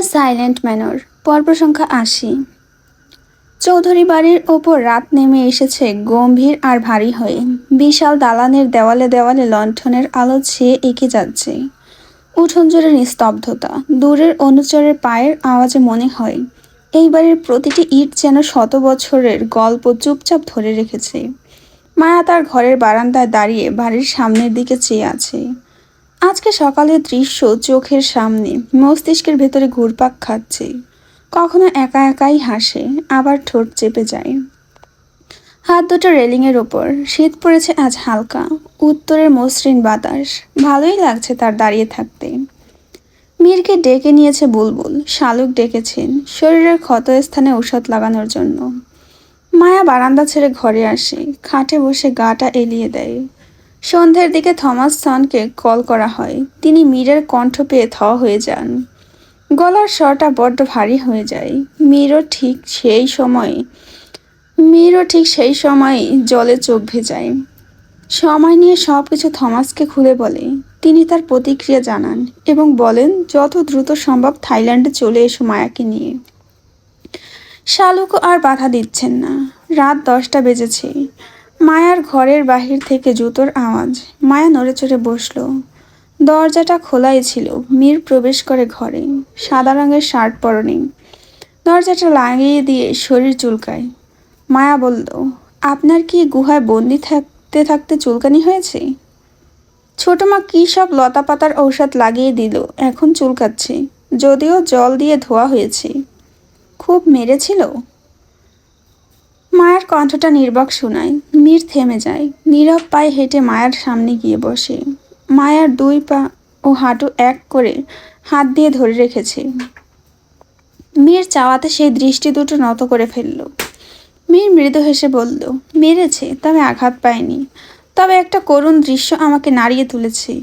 The silent manor পর্ব সংখ্যা ৮০। চৌধুরী বাড়ির ওপর রাত নেমে এসেছে গম্ভীর আর ভারী হয়ে। বিশাল দালানের দেওয়ালে দেওয়ালে লণ্ঠনের আলো ছেয়ে এঁকে যাচ্ছে। উঠোন জুড়ে নিস্তব্ধতা, দূরের অনুচরের পায়ের আওয়াজে মনে হয় এই বাড়ির প্রতিটি ইট যেন শত বছরের গল্প চুপচাপ ধরে রেখেছে। মায়া তার ঘরের বারান্দায় দাঁড়িয়ে বাড়ির সামনের দিকে চেয়ে আছে। আজকে সকালের দৃশ্য চোখের সামনে, মস্তিষ্কের ভেতরে ঘুরপাক খাচ্ছে। কখনো একা একাই হাসে, আবার ঠোঁট চেপে যায়। হাত দুটো রেলিংয়ের ওপর। শীত পড়েছে আজ হালকা, উত্তরের মসৃণ বাতাস। ভালোই লাগছে তার দাঁড়িয়ে থাকতে। মীরকে ডেকে নিয়েছে বুলবুল, শালুক ডেকেছেন শরীরের ক্ষত স্থানে ঔষধ লাগানোর জন্য। মায়া বারান্দা ছেড়ে ঘরে আসে, খাটে বসে গাটা এলিয়ে দেয়। সন্ধ্যের দিকে থমাসসনকে কল করা হয়। তিনি মীরের কণ্ঠ পেয়ে থ হয়ে যান। গলার স্বরটা বড্ড ভারী হয়ে যায়। মীরও ঠিক সেই সময় জলে চোখ ভেজায়। সময় নিয়ে সব কিছু থমাসকে খুলে বলে। তিনি তার প্রতিক্রিয়া জানান এবং বলেন যত দ্রুত সম্ভব থাইল্যান্ডে চলে এসো মায়াকে নিয়ে। শালুকও আর বাধা দিচ্ছেন না। রাত 10টা বেজেছে। মায়ার ঘরের বাহির থেকে জুতোর আওয়াজ। মায়া নড়ে চড়ে বসল। দরজাটা খোলাই ছিল। মীর প্রবেশ করে ঘরে। সাদা রঙের শার্ট পরনে। দরজাটা লাগিয়ে দিয়ে শরীর চুলকায়। মায়া বলল, আপনার কি গুহায় বন্দি থাকতে থাকতে চুলকানি হয়েছে? ছোট মা কী সব লতাপাতার ঔষধ লাগিয়ে দিল, এখন চুলকাচ্ছে। যদিও জল দিয়ে ধোয়া হয়েছে। খুব মেরেছিল? মায়ের কণ্ঠটা নির্বাক শোনায়। মীর থেমে যায়। নীরব পায়ে হেঁটে মায়ার সামনে গিয়ে বসে। মায়ার 2 পা ও হাঁটু এক করে হাত দিয়ে ধরে রেখেছে। মীর চাওয়াতে সেই দৃষ্টি দুটো নত করে ফেলল। মীর মৃদু হেসে বলল, মেরেছে, তবে আঘাত পায়নি। তবে একটা করুণ দৃশ্য আমাকে নাড়িয়ে তুলেছে।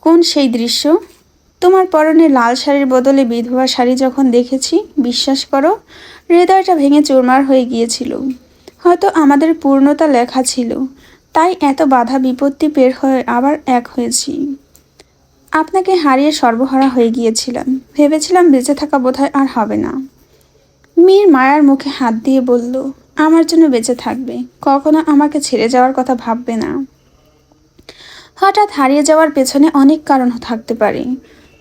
কোন সেই দৃশ্য? তোমার পরনে লাল শাড়ির বদলে বিধবা শাড়ি যখন দেখেছি, বিশ্বাস করো, হৃদয়টা ভেঙে চুরমার হয়ে গিয়েছিল। হয়তো আমাদের পূর্ণতা লেখা ছিল, তাই এত বাধা বিপত্তি পের হয়ে আবার এক হয়েছি। আপনাকে হারিয়ে সর্বহারা হয়ে গিয়েছিলাম। ভেবেছিলাম বেঁচে থাকা বোধহয় আর হবে না। মীর মায়ার মুখে হাত দিয়ে বলল, আমার জন্য বেঁচে থাকবে, কখনো আমাকে ছেড়ে যাওয়ার কথা ভাববে না। হঠাৎ হারিয়ে যাওয়ার পেছনে অনেক কারণ থাকতে পারে।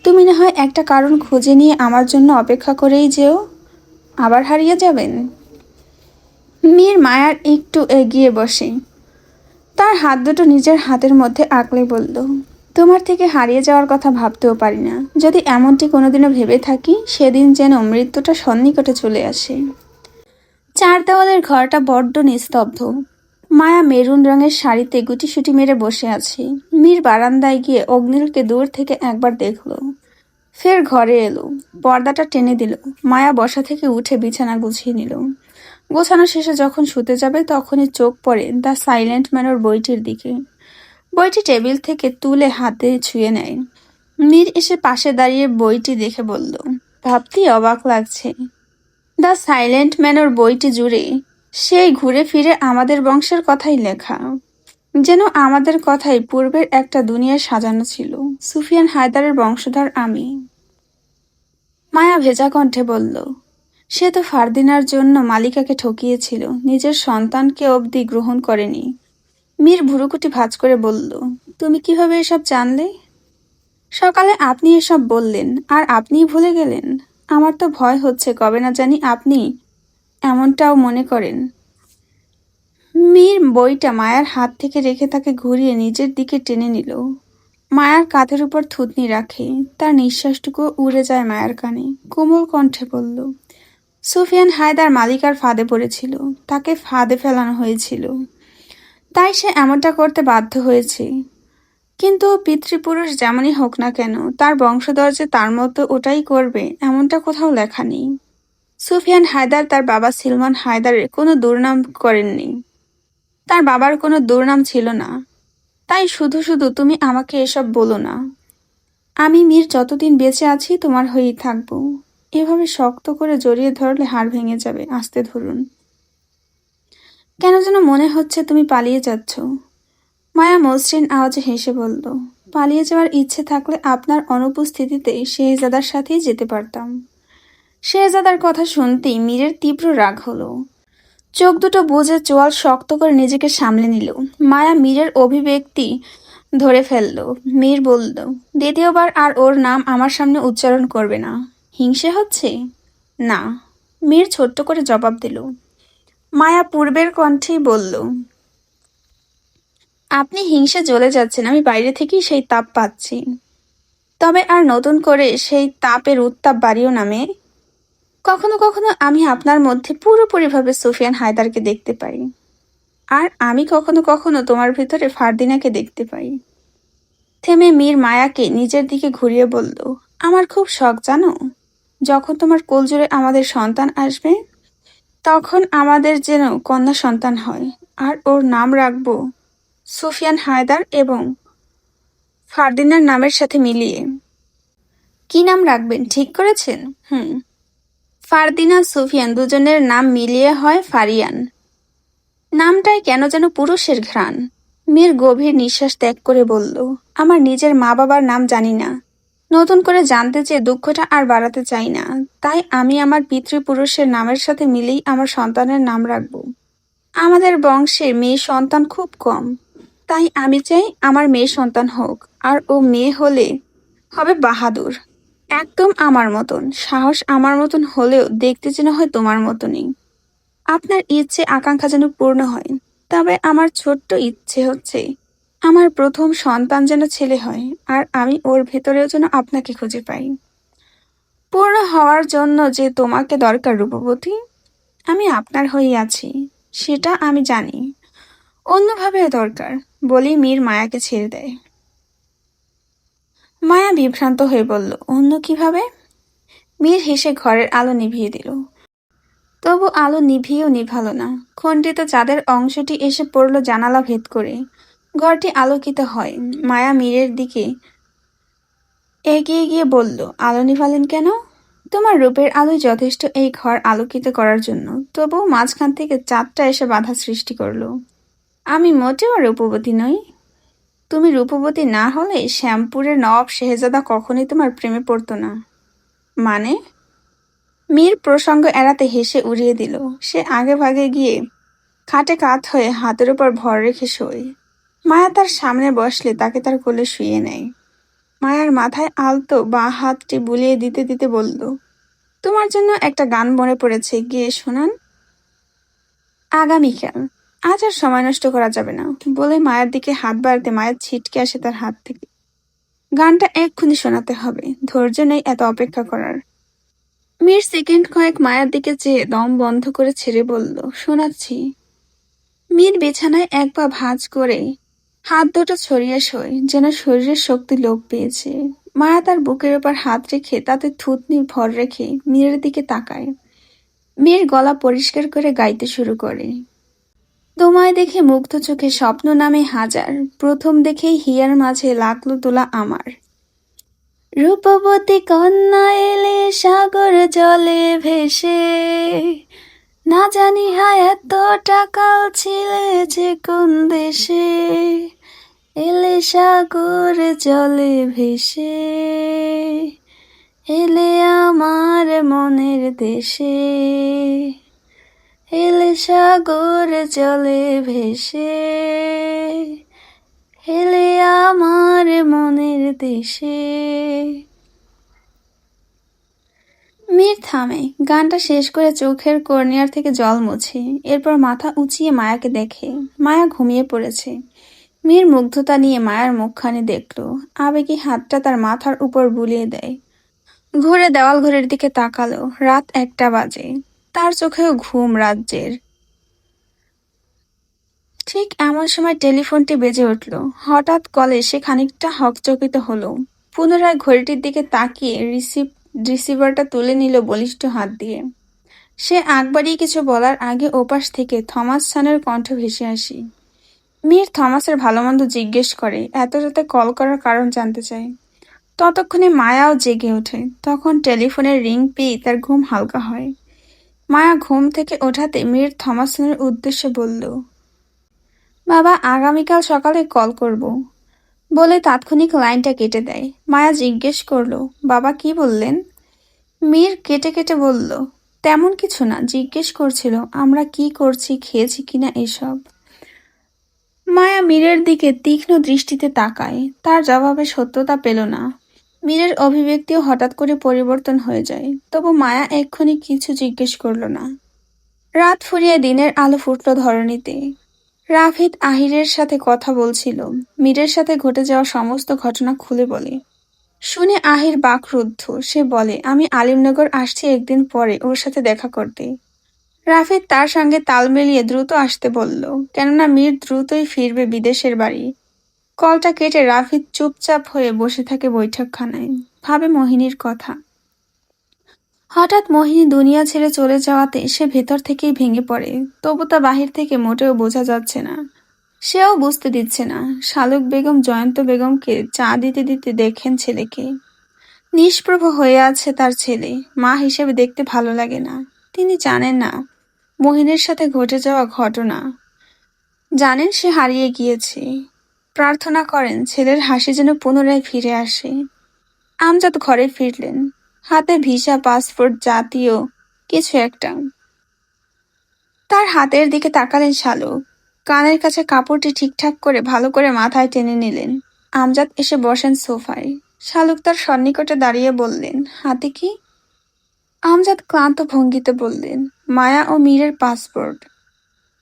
তুমি না হয় একটা কারণ খুঁজে নিয়ে আমার জন্য অপেক্ষা করেই যেও। আবার হারিয়ে যাবেন? মীর মায়ার একটু এগিয়ে বসে তার হাত দুটো নিজের হাতের মধ্যে আঁকলে বলল, তোমার থেকে হারিয়ে যাওয়ার কথা ভাবতেও পারি না। যদি এমনটি কোনোদিনও ভেবে থাকি, সেদিন যেন মৃত্যুটা সন্নিকটে চলে আসে। 4 দেওয়ালের ঘরটা বড্ড নিস্তব্ধ। মায়া মেরুন রঙের শাড়িতে গুটিসুটি মেরে বসে আছে। মীর বারান্দায় গিয়ে অগ্নিলকে দূর থেকে একবার দেখল। ফের ঘরে এলো। পর্দাটা টেনে দিল। মায়া বসা থেকে উঠে বিছানা গুছিয়ে নিল। গোছানো শেষে যখন শুতে যাবে, তখনই চোখ পড়ে দ্য সাইলেন্ট ম্যানর বইটির দিকে। বইটি টেবিল থেকে তুলে হাতে ছুঁয়ে নেয়। মীর এসে পাশে দাঁড়িয়ে বইটি দেখে বলল, ভাবতেই অবাক লাগছে। দ্য সাইলেন্ট ম্যানর বইটি জুড়ে সেই ঘুরে ফিরে আমাদের বংশের কথাই লেখা। যেন আমাদের কথাই পূর্বের একটা দুনিয়া সাজানো ছিল। সুফিয়ান হায়দারের বংশধর আমি। মায়া ভেজা কণ্ঠে বলল, সে তো ফারদিনার জন্য মালিকাকে ঠকিয়েছিল, নিজের সন্তানকে অবধি গ্রহণ করেনি। মীর ভুরুকুটি ভাঁজ করে বলল, তুমি কিভাবে এসব জানলে? সকালে আপনি এসব বললেন, আর আপনিই ভুলে গেলেন। আমার তো ভয় হচ্ছে কবে না জানি আপনি এমনটাও মনে করেন। মীর বইটা মায়ার হাত থেকে রেখে তাকে ঘুরিয়ে নিজের দিকে টেনে নিল। মায়ার কাঁধের উপর থুতনি রাখে। তার নিঃশ্বাসটুকু উড়ে যায় মায়ার কানে। কোমল কণ্ঠে বলল, সুফিয়ান হায়দার মালিকার ফাঁদে পড়েছিল। তাকে ফাঁদে ফেলানো হয়েছিল, তাই সে এমনটা করতে বাধ্য হয়েছে। কিন্তু পিতৃপুরুষ যেমনই হোক না কেন, তার বংশধর যে তার মতো ওটাই করবে, এমনটা কোথাও লেখা নেই। সুফিয়ান হায়দার তার বাবা সিলমান হায়দারের কোনো দুর্নাম করেননি। তার বাবার কোনো দুর্নাম ছিল না। তাই শুধু শুধু তুমি আমাকে এসব বলো না। আমি মীর যতদিন বেঁচে আছি তোমার হয়েই থাকবো। এভাবে শক্ত করে জড়িয়ে ধরলে হাড় ভেঙে যাবে। আস্তে ধরুন। কেন যেন মনে হচ্ছে তুমি পালিয়ে যাচ্ছ। মায়া মসৃণ আওয়াজে হেসে বলল, পালিয়ে যাওয়ার ইচ্ছে থাকলে আপনার অনুপস্থিতিতে শেহজাদার সাথেই যেতে পারতাম। শেহজাদার কথা শুনতেই মীরের তীব্র রাগ হলো। চোখ দুটো বুজে চোয়াল শক্ত করে নিজেকে সামলে নিল। মায়া মীরের অভিব্যক্তি ধরে ফেলল। মীর বলল, দ্বিতীয়বার আর ওর নাম আমার সামনে উচ্চারণ করবে না। হিংসে হচ্ছে? না, মীর ছোট্ট করে জবাব দিল। মায়া পূর্বের কণ্ঠেই বলল, আপনি হিংসে জ্বলে যাচ্ছেন, আমি বাইরে থেকেই সেই তাপ পাচ্ছি। তবে আর নতুন করে সেই তাপের উত্তাপ বাড়িও না মেয়ে। কখনো কখনো আমি আপনার মধ্যে পুরোপুরিভাবে সুফিয়ান হায়দারকে দেখতে পাই, আর আমি কখনো কখনো তোমার ভিতরে ফারদিনাকে দেখতে পাই। থেমে মীর মায়াকে নিজের দিকে ঘুরিয়ে বলল, আমার খুব শখ জানো, যখন তোমার কোলজুড়ে আমাদের সন্তান আসবে তখন আমাদের যেন কন্যা সন্তান হয়, আর ওর নাম রাখবো সুফিয়ান হায়দার এবং ফারদিনার নামের সাথে মিলিয়ে। কি নাম রাখবেন ঠিক করেছেন? ফারদিনা সুফিয়ান দুজনের নাম মিলিয়ে হয় ফারিয়ান। নামটায় কেন যেন পুরুষের ঘ্রাণ। মীর গভীর নিঃশ্বাস ত্যাগ করে বলল, আমার নিজের মা বাবার নাম জানি না, নতুন করে জানতে চেয়ে দুঃখটা আর বাড়াতে চাই না, তাই আমি আমার পিতৃপুরুষের নামের সাথে মিলেই আমার সন্তানের নাম রাখব। আমাদের বংশে মেয়ে সন্তান খুব কম, তাই আমি চাই আমার মেয়ে সন্তান হোক, আর ও মেয়ে হলে হবে বাহাদুর, একদম আমার মতন। সাহস আমার মতন হলেও দেখতে যেন হয় তোমার মতনই। আপনার ইচ্ছে আকাঙ্ক্ষা যেন পূর্ণ হয়। তবে আমার ছোট্ট ইচ্ছে হচ্ছে আমার প্রথম সন্তান যেন ছেলে হয়, আর আমি ওর ভেতরেও যেন আপনাকে খুঁজে পাই। পূর্ণ হওয়ার জন্য যে তোমাকে দরকার রূপবতী, আমি আপনার হয়েই আছি, সেটা আমি জানি। অন্যভাবে দরকার বলেই মীর মায়াকে ছেড়ে দেয়। মায়া বিভ্রান্ত হয়ে বলল, অন্য কিভাবে? মীর হেসে ঘরের আলো নিভিয়ে দিল। তবু আলো নিভিয়েও নিভালো না। খণ্ডিত চাঁদের অংশটি এসে পড়ল জানালা ভেদ করে। ঘরটি আলোকিত হয়। মায়া মীরের দিকে এগিয়ে গিয়ে বলল, আলো নিভালেন কেন? তোমার রূপের আলোই যথেষ্ট এই ঘর আলোকিত করার জন্য, তবুও মাঝখান থেকে চাঁদটা এসে বাধা সৃষ্টি করলো। আমি মোটেও রূপবতী নই। তুমি রূপবতী না হলে শ্যামপুরের নবাব শেহজাদা কখনোই তোমার প্রেমে পড়তো না। মানে? মীর প্রসঙ্গ এড়াতে হেসে উড়িয়ে দিল। সে আগে ভাগে গিয়ে খাটে কাত হয়ে হাতের উপর ভর রেখে শোয়। মায়া তার সামনে বসলে তাকে তার কোলে শুইয়ে নেয়। মায়ার মাথায় আলতো বাঁ হাতটি বুলিয়ে দিতে দিতে বলল, তোমার জন্য একটা গান মনে পড়েছে, গিয়ে শোনান। আগামীকাল, আজ আর সময় নষ্ট করা যাবে না বলে মায়ের দিকে হাত বাড়াতে মায়ের ছিটকে আসে তার হাত থেকে। গানটা এক্ষুনি শোনাতে হবে, ধৈর্য নেই এত অপেক্ষা করার। মীর সেকেন্ড কয়েক মায়ের দিকে চেয়ে দম বন্ধ করে ছেড়ে বলল, শোনাচ্ছি। মীর বিছানায় এক পা ভাঁজ করে হাত দুটো ছড়িয়ে শোয়, যেন শরীরের শক্তি লোপ পেয়েছে। মায়া তার বুকের ওপর হাত রেখে তাতে থুতনি ভর রেখে মীরের দিকে তাকায়। মীর গলা পরিষ্কার করে গাইতে শুরু করে, তোমায় দেখে মুগ্ধ চোখে স্বপ্ন নামে হাজার, প্রথম দেখেই হিয়ার মাঝে লাগলো তোলা আমার। রূপবতী কন্যা এলে সাগর জলে ভেসে, না জানি হায় এত টাকাল ছিলে যে কোন দেশে, এলে সাগর জলে ভেসে, এলে আমার মনের দেশে, এলে সাগর জলে ভেসে, এলে আমার মনের দেশে। মীর থামে, গানটা শেষ করে চোখের কর্নিয়ার থেকে জল মুছে, এরপর মাথা উঁচিয়ে মায়াকে দেখে। মায়া ঘুমিয়ে পড়েছে। মীর মুগ্ধতা নিয়ে মায়ার মুখখানি দেখল, আবেগী হাতটা তার মাথার উপর বুলিয়ে দেয়। ঘুরে দেওয়াল ঘড়ির দিকে তাকালো, রাত 1টা বাজে। তার চোখেও ঘুম রাজ্যের। ঠিক এমন সময় টেলিফোনটি বেজে উঠল। হঠাৎ কলে সে খানিকটা হকচকিত হলো। পুনরায় ঘড়িটির দিকে তাকিয়ে রিসিভারটা তুলে নিল বলিষ্ঠ হাত দিয়ে। সে আগ বাড়িয়ে কিছু বলার আগে ওপাশ থেকে থমাস সানের কণ্ঠ ভেসে আসি। মীর থমাসের ভালোমন্দ জিজ্ঞেস করে, এত রাতে কল করার কারণ জানতে চায়। ততক্ষণে মায়াও জেগে ওঠে। তখন টেলিফোনের রিং পেয়ে তার ঘুম হালকা হয়। মায়া ঘুম থেকে ওঠাতে মীর থমাসনের উদ্দেশ্যে বলল, বাবা, আগামীকাল সকালে কল করব। বলে তাৎক্ষণিক লাইনটা কেটে দেয়। মায়া জিজ্ঞেস করলো, বাবা কি বললেন? মীর কেটে কেটে বলল, তেমন কিছু না, জিজ্ঞেস করছিল আমরা কি করছি, খেয়েছি কিনা এসব। মায়া মীরের দিকে তীক্ষ্ণ দৃষ্টিতে তাকায়, তার জবাবে সত্যতা পেল না। মীরের অভিব্যক্তিও হঠাৎ করে পরিবর্তন হয়ে যায়, তবু মায়া এক্ষুনি কিছু জিজ্ঞেস করল না। রাত ফুরিয়ে দিনের আলো ফুটল ধরণীতে। রাফিদ আহিরের সাথে কথা বলছিল, মীরের সাথে ঘটে যাওয়া সমস্ত ঘটনা খুলে বলে। শুনে আহির বাকরুদ্ধ। সে বলে, আমি আলিমনগর আসছি একদিন পরে ওর সাথে দেখা করতে। রাফিদ তার সঙ্গে তাল মিলিয়ে দ্রুত আসতে বলল, কেননা মীর দ্রুতই ফিরবে বিদেশের বাড়ি। কলটা কেটে রাফিদ চুপচাপ হয়ে বসে থাকে বৈঠকখানায়, ভাবে মোহিনীর কথা। হঠাৎ মোহিনী দুনিয়া ছেড়ে চলে যাওয়াতে সে ভেতর থেকেই ভেঙে পড়ে, তবু তা বাহির থেকে মোটেও বোঝা যাচ্ছে না। সেও বুঝতে দিচ্ছে না। শালুক বেগম জয়ন্ত বেগমকে চা দিতে দিতে দেখেন ছেলেকে। নিষ্প্রভ হয়ে আছে তার ছেলে, মা হিসেবে দেখতে ভালো লাগে না। তিনি জানেন না মোহিনীর সাথে ঘটে যাওয়া ঘটনা, জানেন সে হারিয়ে গিয়েছে। প্রার্থনা করেন ছেলের হাসি যেন পুনরায় ফিরে আসে। আমজাদ ঘরে ফিরলেন, হাতে ভিসা পাসপোর্ট জাতীয় কিছু একটা। তার হাতের দিকে তাকালেন শালুক। কানের কাছে কাপড়টি ঠিকঠাক করে ভালো করে মাথায় টেনে নিলেন। আমজাদ এসে বসেন সোফায়। শালুক তার সন্নিকটে দাঁড়িয়ে বললেন, হাতে কি? আমজাদ ক্লান্ত ভঙ্গিতে বললেন, মায়া ও মীরের পাসপোর্ট।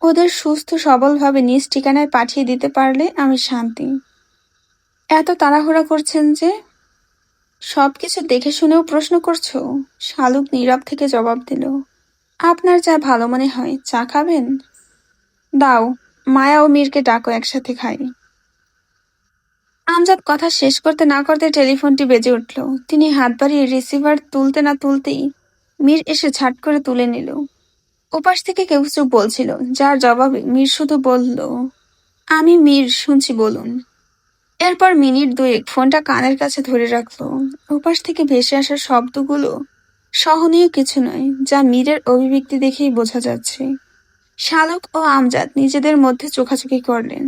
ওদের সুস্থ সবলভাবে নিজ ঠিকানায় পাঠিয়ে দিতে পারলে আমি শান্তি। এত তাড়াহুড়া করছেন যে? সবকিছু দেখে শুনেও প্রশ্ন করছো? শালুক নীরব থেকে জবাব দিল, আপনার যা ভালো মনে হয়। চা খাবেন? দাও, মায়া ও মীরকে ডাকো, একসাথে খাই। আমজাদ কথা শেষ করতে না করতে টেলিফোনটি বেজে উঠল। তিনি হাত বাড়িয়ে রিসিভার তুলতে না তুলতেই মীর এসে ঝাট করে তুলে নিল। ওপাশ থেকে কেউ কিছু বলছিল, যার জবাবে মীর শুধু বলল, আমি মীর, শুনছি, বলুন। এরপর মিনিট দুয়েক ফোনটা কানের কাছে ধরে রাখলো। ওপাশ থেকে ভেসে আসা শব্দগুলো সহনীয় কিছু নয়, যা মীরের অভিব্যক্তি দেখেই বোঝা যাচ্ছে। শালুক ও আমজাদ নিজেদের মধ্যে চোখাচোখি করলেন।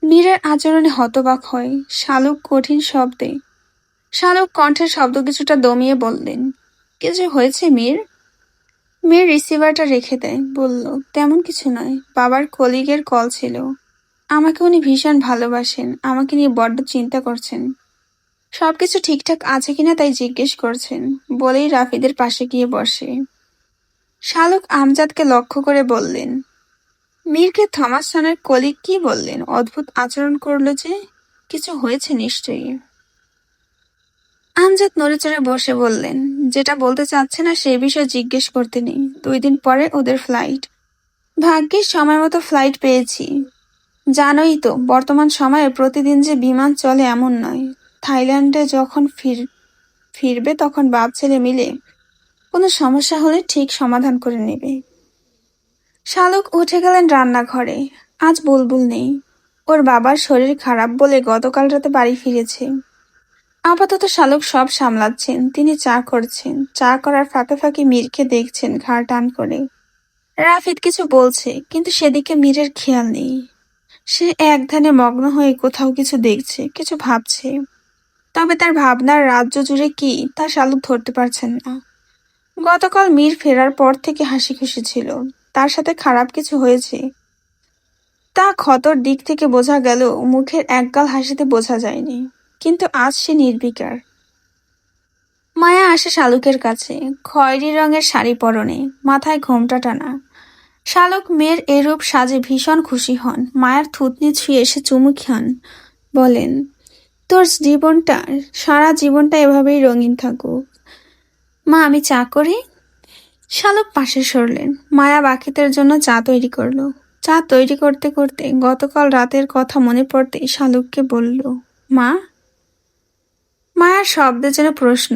মীরের আচরণে হতবাক হয় শালুক কঠিন শব্দে। শালুক কণ্ঠের শব্দ কিছুটা দমিয়ে বললেন, কিছু হয়েছে মীর? মীর রিসিভারটা রেখে দেয়, বলল, তেমন কিছু নয়, বাবার কলিগের কল ছিল। আমাকে উনি ভীষণ ভালোবাসেন, আমাকে নিয়ে বড্ড চিন্তা করছেন। সবকিছু ঠিকঠাক আছে কিনা তাই জিজ্ঞেস করছেন, বলেই রাফিদের পাশে গিয়ে বসে। শালুক আমজাদকে লক্ষ্য করে বললেন, মীরকে থমাসনের কলিগ কি বললেন? অদ্ভুত আচরণ করলো যে, কিছু হয়েছে নিশ্চয়ই। আমজাদ নড়েচড়ে বসে বললেন, যেটা বলতে চাচ্ছে না সেই বিষয়ে জিজ্ঞেস করতে নেই। 2 দিন পরে ওদের ফ্লাইট। ভাগ্যিস সময় মতো ফ্লাইট পেয়েছি। জানোই তো বর্তমান সময়ে প্রতিদিন যে বিমান চলে এমন নয়। থাইল্যান্ডে যখন ফিরবে তখন বাপ ছেলে মিলে কোনো সমস্যা হলে ঠিক সমাধান করে নেবে। শালুক উঠে গেলেন রান্নাঘরে। আজ বুলবুল নেই, ওর বাবার শরীর খারাপ বলে গতকাল রাতে বাড়ি ফিরেছে। আপাতত শালুক সব সামলাচ্ছেন। তিনি চা করছেন, চা করার ফাঁকে ফাঁকে মীরকে দেখছেন ঘাড় টান করে। রাফিদ কিছু বলছে, কিন্তু সেদিকে মীরের খেয়াল নেই। সে এক ধ্যানে মগ্ন হয়ে কোথাও কিছু দেখছে, কিছু ভাবছে। তবে তার ভাবনার রাজ্য জুড়ে কি তা শালুক ধরতে পারছেন না। গতকাল মীর ফেরার পর থেকে হাসি খুশি ছিল। তার সাথে খারাপ কিছু হয়েছে তা ক্ষতর দিক থেকে বোঝা গেল, মুখের একগাল হাসিতে বোঝা যায়নি। কিন্তু আজ সে নির্বিকার। মায়া আসে শালুকের কাছে, খয়েরি রঙের শাড়ি পরনে, মাথায় ঘোমটা টানা। শালুক মেয়ের এরূপ সাজে ভীষণ খুশি হন। মায়ের থুতনি ছুঁয়ে এসে চুমু খান, বলেন, তোর জীবনটা, সারা জীবনটা এভাবেই রঙিন থাকুক। মা, আমি চা করি? শালুক পাশে সরলেন। মায়া বাকিদের জন্য চা তৈরি করলো। চা তৈরি করতে করতে গতকাল রাতের কথা মনে পড়তেই শালুককে বলল, মা। মায়ার শব্দে যেন প্রশ্ন।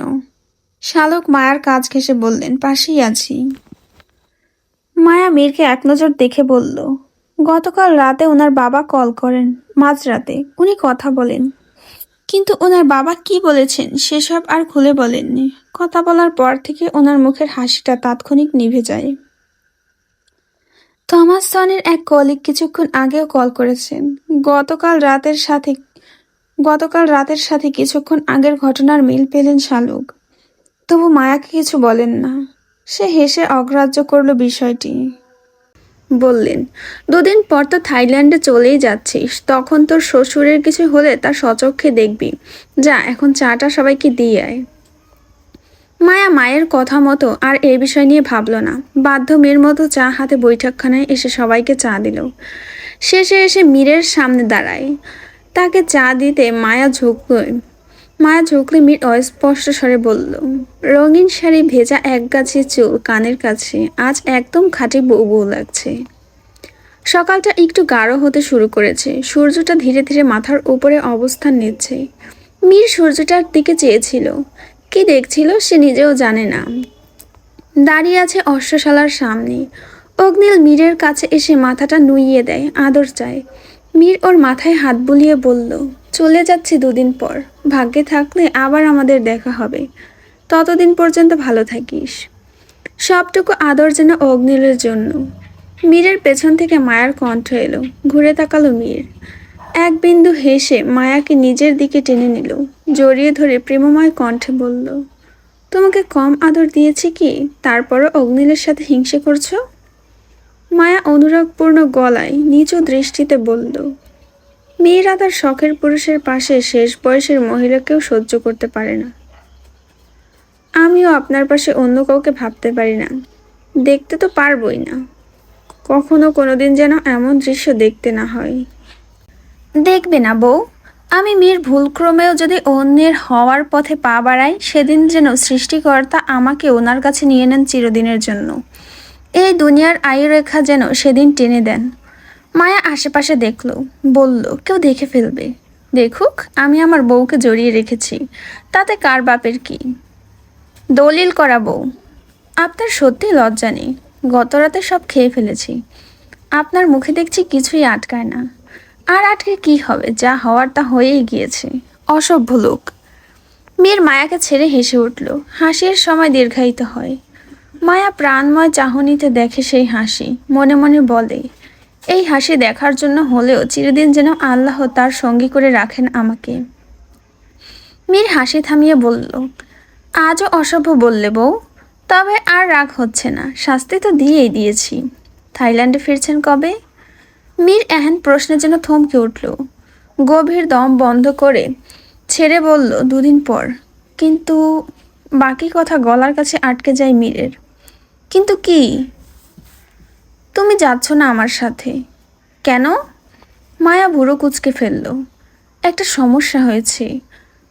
শালুক মায়ার কাজ ঘেঁষে বললেন, পাশেই আছি। মায়া মীরকে এক নজর দেখে বলল, গতকাল রাতে ওনার বাবা কল করেন, মাঝরাতে। উনি কথা বলেন, কিন্তু ওনার বাবা কি বলেছেন সেসব আর খুলে বলেননি। কথা বলার পর থেকে ওনার মুখের হাসিটা তাৎক্ষণিক নিভে যায়। থমাস সনের এক কলিগ কিছুক্ষণ আগেও কল করেছেন, গতকাল রাতের সাথে গতকাল রাতের সাথে কিছুক্ষণ আগের ঘটনার মিল পেলেন শালুক। তবু মায়াকে কিছু বলেন না। সে হেসে অগ্রাহ্য করল বিষয়টি। বললেন, 2 দিন পর তো থাইল্যান্ডে চলেই যাচ্ছিস, তখন তোর শ্বশুরের কিছু হলে তা স্বচক্ষে দেখবি। যা, এখন চাটা সবাইকে দিয়ে আয়। মায়া মায়ের কথা মতো আর এই বিষয় নিয়ে ভাবল না। বাধ্য মেয়ের মতো চা হাতে বৈঠকখানায় এসে সবাইকে চা দিল। শেষে এসে মীরের সামনে দাঁড়ায়। তাকে চা দিতে মায়া ঝুঁকলে মীর অস্পষ্ট স্বরে বলল, রঙিন শাড়ি, ভেজা একগাছি চুল কানের কাছে, আজ একদম খাঁটি বউ বউ লাগছে। সকালটা একটু গাঢ় হতে শুরু করেছে। সূর্যটা ধীরে ধীরে মাথার উপরে অবস্থান নিচ্ছে। মীর সূর্যটার দিকে চেয়েছিল। কি দেখছিল সে নিজেও জানে না। দাঁড়িয়ে আছে অশ্বশালার সামনে। অগ্নিল মীরের কাছে এসে মাথাটা নুইয়ে দেয়, আদর চায়। মীর ওর মাথায় হাত বুলিয়ে বলল, চলে যাচ্ছি 2 দিন পর। ভাগ্যে থাকলে আবার আমাদের দেখা হবে। ততদিন পর্যন্ত ভালো থাকিস। সবটুকু আদর যেন অগ্নিলের জন্য। মীরের পেছন থেকে মায়ার কণ্ঠ এলো। ঘুরে তাকালো মীর। এক বিন্দু হেসে মায়াকে নিজের দিকে টেনে নিল। জড়িয়ে ধরে প্রেমময় কণ্ঠে বলল, তোমাকে কম আদর দিয়েছি কি? তারপরও অগ্নিলের সাথে হিংসে করছো? মায়া অনুরাগপূর্ণ গলায় নিচু দৃষ্টিতে বলল, মেয়েরা তার শখের পুরুষের পাশে শেষ বয়সের মহিলাকেও সহ্য করতে পারে না। আমিও আপনার পাশে অন্য কাউকে ভাবতে পারি না। দেখতে তো পারবই না। কখনো কোনোদিন যেন এমন দৃশ্য দেখতে না হয়। দেখবে না বউ, আমি মীর ভুলক্রমেও যদি অন্যের হওয়ার পথে পা বাড়াই, সেদিন যেন সৃষ্টিকর্তা আমাকে ওনার কাছে নিয়ে নেন চিরদিনের জন্য। এই দুনিয়ার আয়ুরেখা যেন সেদিন টেনে দেন। মায়া আশেপাশে দেখল, বলল, কেউ দেখে ফেলবে। দেখুক, আমি আমার বউকে জড়িয়ে রেখেছি, তাতে কার বাপের কি? দলিল করা বউ। আপনার সত্যি লজ্জা নেই? গত রাতে সব খেয়ে ফেলেছি। আপনার মুখে দেখছি কিছুই আটকায় না। আর আটকে কি হবে? যা হওয়ার তা হয়েই গিয়েছে। অসভ্য লোক। মীর মায়াকে ছেড়ে হেসে উঠল। হাসির সময় দীর্ঘায়িত হয়। মায়া প্রাণময় চাহনিতে দেখে সেই হাসি। মনে মনে বলে, এই হাসি দেখার জন্য হলেও চিরদিন যেন আল্লাহ তার সঙ্গী করে রাখেন আমাকে। মীর হাসি থামিয়ে বলল, আজও অসভ্য বললে বউ? তবে আর রাগ হচ্ছে না। শাস্তি তো দিয়েই দিয়েছি। থাইল্যান্ডে ফিরছেন কবে? মীর এহেন প্রশ্নে যেন থমকে উঠল। গভীর দম বন্ধ করে ছেড়ে বলল, 2 দিন পর। কিন্তু বাকি কথা গলার কাছে আটকে যায় মীরের। কিন্তু কি? তুমি যাচ্ছ না আমার সাথে। কেন? মায়া ভুরু কুঁচকে ফেলল। একটা সমস্যা হয়েছে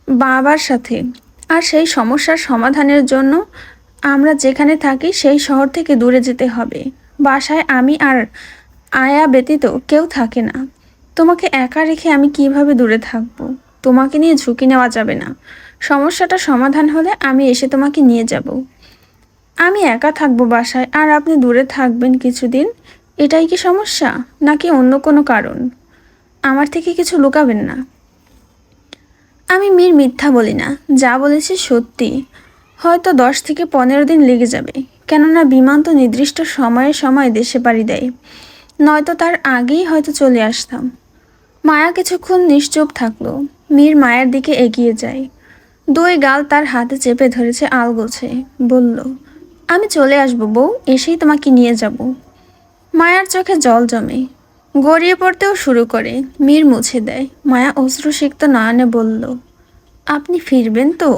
বাবার সাথে, আর সেই সমস্যার সমাধানের জন্য আমরা যেখানে থাকি সেই শহর থেকে দূরে যেতে হবে। বাসায় আমি আর আয়া ব্যতীত কেউ থাকে না। তোমাকে একা রেখে আমি কিভাবে দূরে থাকবো? তোমাকে নিয়ে ঝুঁকি নেওয়া যাবে না। সমস্যাটা সমাধান হলে আমি এসে তোমাকে নিয়ে যাব। আমি একা থাকবো বাসায়, আর আপনি দূরে থাকবেন কিছুদিন। এটাই কি সমস্যা, নাকি অন্য কোনো কারণ? আমার থেকে কিছু লুকাবেন না। আমি মীর মিথ্যা বলি না, যা বলেছি সত্যি। হয়তো 10 থেকে 15 দিন লেগে যাবে, কেননা বিমান তো নির্দিষ্ট সময়ে সময় দেশে পাড়ি দেয়। নয়তো তার আগেই হয়তো চলে আসতাম। মায়া কিছুক্ষণ নিশ্চুপ থাকলো। মীর মায়ের দিকে এগিয়ে যায়। 2 গাল তার হাতে চেপে ধরেছে আলগোছে। বলল, আমি চলে আসবো বউ, এসেই তোমাকে নিয়ে যাব। মায়ার চোখে জল জমে, গড়িয়ে পড়তেও শুরু করে। মীর মুছে দেয়। মায়া অশ্রুসিক্ত নয়নে বলল, আপনি ফিরবেন তো?